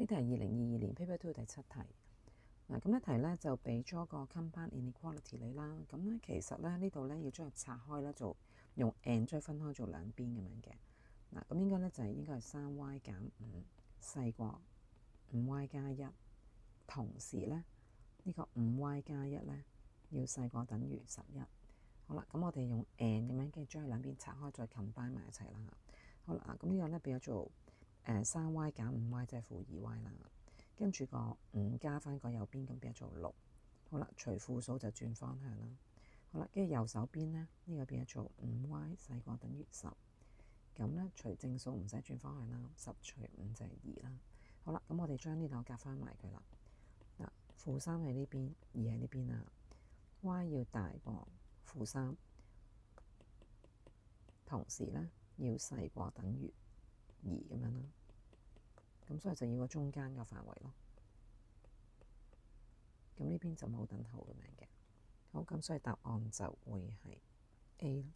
呢題係2022年 Paper 2第7題。嗱，咁一題咧就俾咗個 compound inequality 你啦。咁咧其實咧呢度咧要將佢拆開咧，做用 and 將分開做兩邊咁樣嘅。嗱，咁應該咧就係應該係3y 減5細過5y 加1，同時咧呢個5y 加1咧要細過等於11。好啦，咁我哋用 and 咁樣，跟住將佢兩邊拆開，再 combine 埋一齊啦。好啦，咁呢個咧變咗做3y 減5y 即係負2y啦。跟住個5加翻個右邊，咁變咗做6。好啦，除負數就轉方向啦。好啦，跟住右手邊咧，呢個變咗做5y 細過等於10。咁咧除正數唔使轉方向啦，10除5就係2啦。好啦，咁我哋將呢兩個夾翻埋佢啦。嗱，負3喺呢邊，2喺呢邊啦。y 要大過負3，同時咧要細過等於2咁樣啦。咁所以就要個中間個範圍咯。咁呢邊就冇等號咁樣嘅。好，咁所以答案就會係 A 咯。